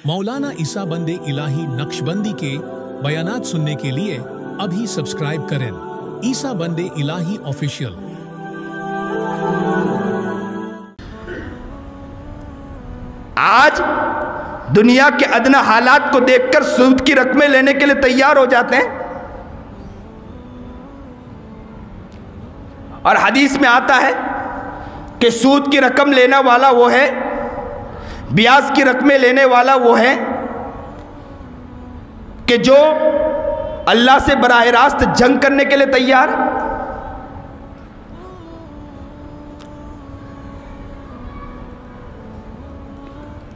मौलाना ईसा बंदे इलाही नक्शबंदी के बयानात सुनने के लिए अभी सब्सक्राइब करें ईसा बंदे इलाही ऑफिशियल। आज दुनिया के अदना हालात को देखकर सूद की रकमें लेने के लिए तैयार हो जाते हैं। और हदीस में आता है कि सूद की रकम लेने वाला वो है, ब्याज की रकमें लेने वाला वो है कि जो अल्लाह से बराह रास्त जंग करने के लिए तैयार।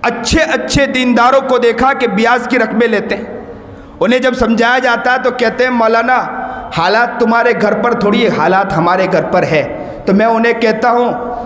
अच्छे अच्छे दीनदारों को देखा कि ब्याज की रकमें लेते हैं। उन्हें जब समझाया जाता है तो कहते हैं मौलाना हालात तुम्हारे घर पर थोड़ी, हालात हमारे घर पर है। तो मैं उन्हें कहता हूँ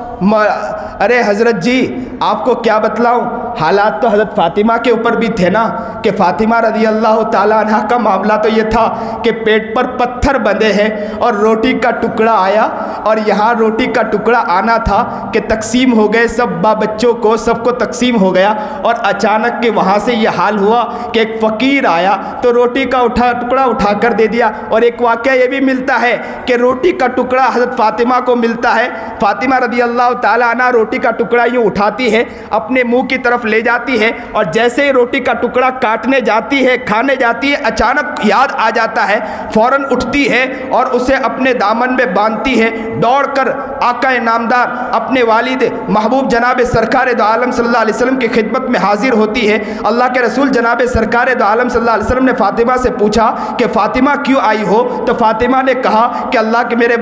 अरे हज़रत जी आपको क्या बतलाऊं, हालात तो हज़रत फ़ातिमा के ऊपर भी थे ना, कि फ़ातिमा रज़ी अल्लाह ताला अन्हा का मामला तो ये था कि पेट पर पत्थर बंधे हैं और रोटी का टुकड़ा आया, और यहाँ रोटी का टुकड़ा आना था कि तकसीम हो गए, सब बच्चों को सबको तकसीम हो गया। और अचानक के वहाँ से ये हाल हुआ कि एक फ़कीर आया तो रोटी का टुकड़ा उठा कर दे दिया। और एक वाक़या ये भी मिलता है कि रोटी का टुकड़ा हज़रत फ़ातिमा को मिलता है। फ़ातिमा रज़ी अल्लाह ताला अन्हा रोटी का टुकड़ा यूँ उठाती है, अपने मुंह की तरफ ले जाती है, और जैसे ही रोटी का टुकड़ा काटने जाती है, खाने जाती है, अचानक याद आ जाता है, फौरन उठती है और उसे अपने दामन में बांधती है। दौड़कर आका नामदार अपने वालिद महबूब जनाब सरकार दो आलम सल्लल्लाहु अलैहि वसल्लम की खिदमत में हाजिर होती है। अल्लाह के रसूल जनाब सरकार दो आलम सल्लल्लाहु अलैहि वसल्लम ने फ़ातिमा से पूछा कि फ़ातिमा क्यों आई हो? तो फ़ातिमा ने कहा कि अल्लाह के मेरे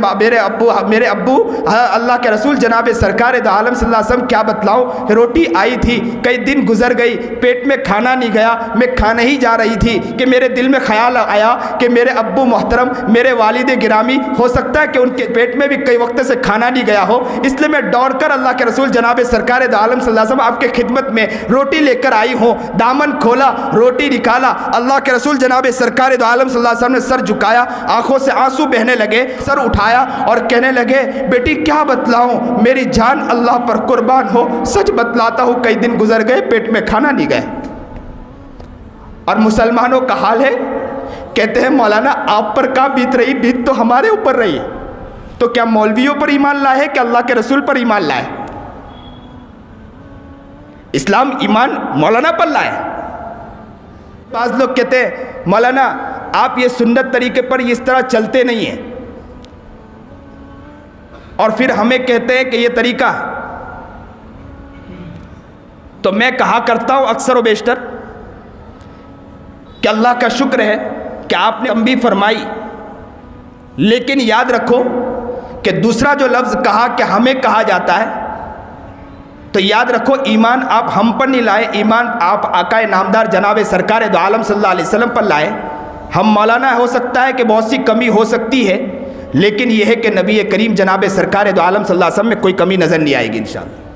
अब्बू अल्लाह के रसूल जनाब सरकार दो आलम सल्लल्लाहु अलैहि वसल्लम क्या बतलाऊं, रोटी आई थी, कई दिन गुजर गई, पेट में खाना नहीं गया, मैं खाने ही जा रही थी कि मेरे दिल में ख्याल आया कि मेरे अब्बू मोहतरम, मेरे वालिद गिरामी, हो सकता है कि उनके पेट में भी कई वक्त से खाना नहीं गया हो, इसलिए मैं दौड़कर अल्लाह के रसूल जनाब सरकार दो आलम सल्लल्लाहु अलैहि वसल्लम आपके खिदमत में रोटी लेकर आई हूँ। दामन खोला, रोटी निकाला, अल्लाह के रसूल जनाब सरकार दो आलम सल्लल्लाहु अलैहि वसल्लम ने सर झुकाया, आंखों से आंसू बहने लगे, सर उठाया और कहने लगे बेटी क्या बतलाऊं, मेरी जान अल्लाह पर कुर्बान हो, सच बतलाता हूँ कई दिन गुजर गए, पेट में खाना नहीं गया। और मुसलमानों का हाल है, कहते हैं मौलाना आप पर क्या बीत रही, बीत तो हमारे ऊपर रही। तो क्या मौलवियों पर ईमान लाए कि अल्लाह के रसूल पर ईमान लाए? इस्लाम ईमान मौलाना पर लाए। बाज़ लोग कहते हैं मौलाना आप ये सुन्नत तरीके पर इस तरह चलते नहीं हैं, और फिर हमें कहते हैं कि ये तरीका। तो मैं कहा करता हूं अक्सर व बेशतर कि अल्लाह का शुक्र है कि आपने तंबीह फरमाई, लेकिन याद रखो कि दूसरा जो लफ्ज़ कहा कि हमें कहा जाता है, तो याद रखो ईमान आप हम पर नहीं लाए, ईमान आप आका नामदार जनाब सरकार दो आलम सल्लल्लाहु अलैहि वसल्लम पर लाए। हम मौलाना हो सकता है कि बहुत सी कमी हो सकती है, लेकिन यह है कि नबी करीम जनाब सरकार दो आलम सल्लल्लाहु अलैहि वसल्लम में कोई कमी नज़र नहीं आएगी इंशाअल्लाह।